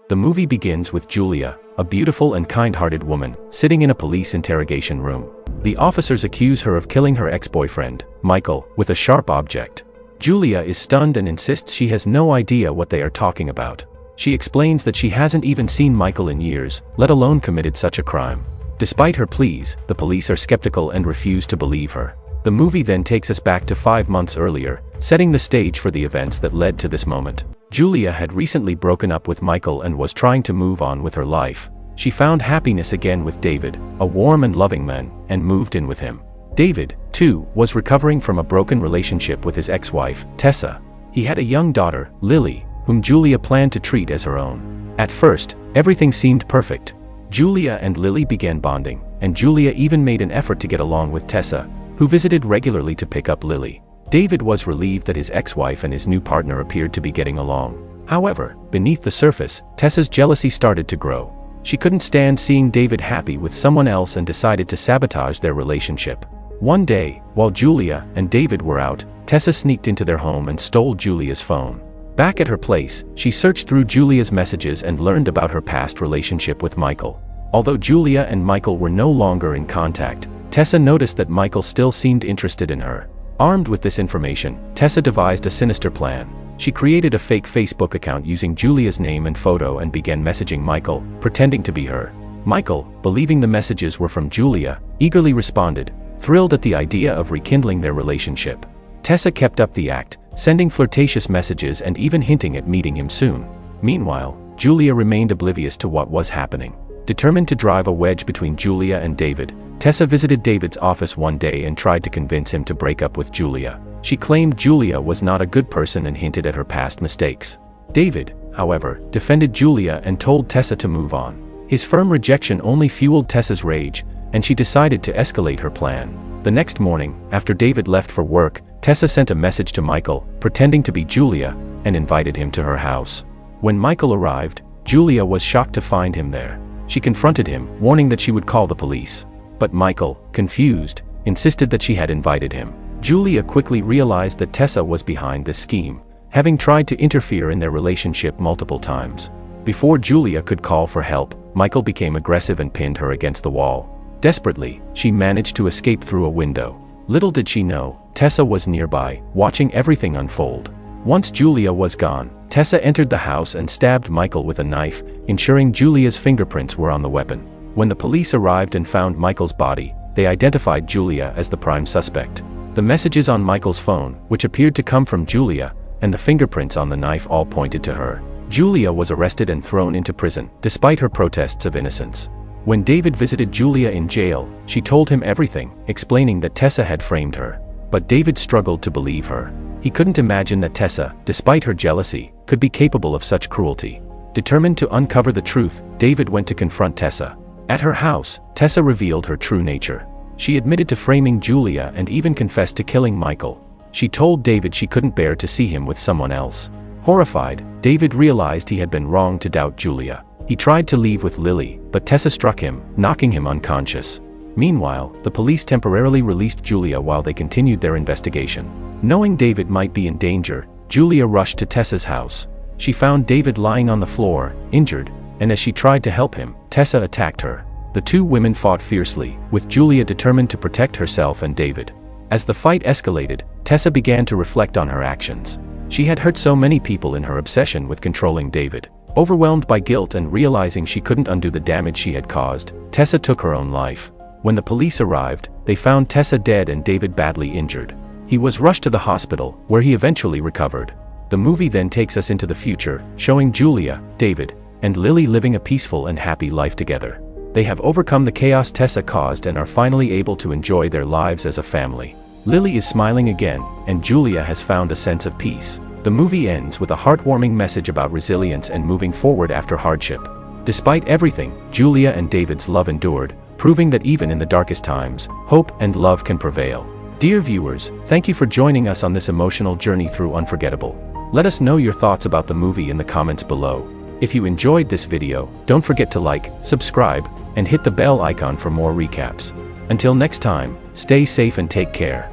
The movie begins with Julia, a beautiful and kind-hearted woman, sitting in a police interrogation room. The officers accuse her of killing her ex-boyfriend, Michael, with a sharp object. Julia is stunned and insists she has no idea what they are talking about. She explains that she hasn't even seen Michael in years, let alone committed such a crime. Despite her pleas, the police are skeptical and refuse to believe her. The movie then takes us back to 5 months earlier, setting the stage for the events that led to this moment. Julia had recently broken up with Michael and was trying to move on with her life. She found happiness again with David, a warm and loving man, and moved in with him. David, too, was recovering from a broken relationship with his ex-wife, Tessa. He had a young daughter, Lily, whom Julia planned to treat as her own. At first, everything seemed perfect. Julia and Lily began bonding, and Julia even made an effort to get along with Tessa, who visited regularly to pick up Lily. David was relieved that his ex-wife and his new partner appeared to be getting along. However, beneath the surface, Tessa's jealousy started to grow. She couldn't stand seeing David happy with someone else and decided to sabotage their relationship. One day, while Julia and David were out, Tessa sneaked into their home and stole Julia's phone. Back at her place, she searched through Julia's messages and learned about her past relationship with Michael. Although Julia and Michael were no longer in contact, Tessa noticed that Michael still seemed interested in her. Armed with this information, Tessa devised a sinister plan. She created a fake Facebook account using Julia's name and photo and began messaging Michael, pretending to be her. Michael, believing the messages were from Julia, eagerly responded, thrilled at the idea of rekindling their relationship. Tessa kept up the act, sending flirtatious messages and even hinting at meeting him soon. Meanwhile, Julia remained oblivious to what was happening. Determined to drive a wedge between Julia and David, Tessa visited David's office one day and tried to convince him to break up with Julia. She claimed Julia was not a good person and hinted at her past mistakes. David, however, defended Julia and told Tessa to move on. His firm rejection only fueled Tessa's rage, and she decided to escalate her plan. The next morning, after David left for work, Tessa sent a message to Michael, pretending to be Julia, and invited him to her house. When Michael arrived, Julia was shocked to find him there. She confronted him, warning that she would call the police. But Michael, confused, insisted that she had invited him. Julia quickly realized that Tessa was behind this scheme, having tried to interfere in their relationship multiple times. Before Julia could call for help, Michael became aggressive and pinned her against the wall. Desperately, she managed to escape through a window. Little did she know, Tessa was nearby, watching everything unfold. Once Julia was gone, Tessa entered the house and stabbed Michael with a knife, ensuring Julia's fingerprints were on the weapon. When the police arrived and found Michael's body, they identified Julia as the prime suspect. The messages on Michael's phone, which appeared to come from Julia, and the fingerprints on the knife all pointed to her. Julia was arrested and thrown into prison, despite her protests of innocence. When David visited Julia in jail, she told him everything, explaining that Tessa had framed her. But David struggled to believe her. He couldn't imagine that Tessa, despite her jealousy, could be capable of such cruelty. Determined to uncover the truth, David went to confront Tessa. At her house, Tessa revealed her true nature. She admitted to framing Julia and even confessed to killing Michael. She told David she couldn't bear to see him with someone else. Horrified, David realized he had been wrong to doubt Julia. He tried to leave with Lily, but Tessa struck him, knocking him unconscious. Meanwhile, the police temporarily released Julia while they continued their investigation. Knowing David might be in danger, Julia rushed to Tessa's house. She found David lying on the floor, injured, and as she tried to help him, Tessa attacked her. The two women fought fiercely, with Julia determined to protect herself and David. As the fight escalated, Tessa began to reflect on her actions. She had hurt so many people in her obsession with controlling David. Overwhelmed by guilt and realizing she couldn't undo the damage she had caused, Tessa took her own life. When the police arrived, they found Tessa dead and David badly injured. He was rushed to the hospital, where he eventually recovered. The movie then takes us into the future, showing Julia, David, and Lily living a peaceful and happy life together. They have overcome the chaos Tessa caused and are finally able to enjoy their lives as a family. Lily is smiling again, and Julia has found a sense of peace. The movie ends with a heartwarming message about resilience and moving forward after hardship. Despite everything, Julia and David's love endured, proving that even in the darkest times, hope and love can prevail. Dear viewers, thank you for joining us on this emotional journey through Unforgettable. Let us know your thoughts about the movie in the comments below. If you enjoyed this video, don't forget to like, subscribe, and hit the bell icon for more recaps. Until next time, stay safe and take care.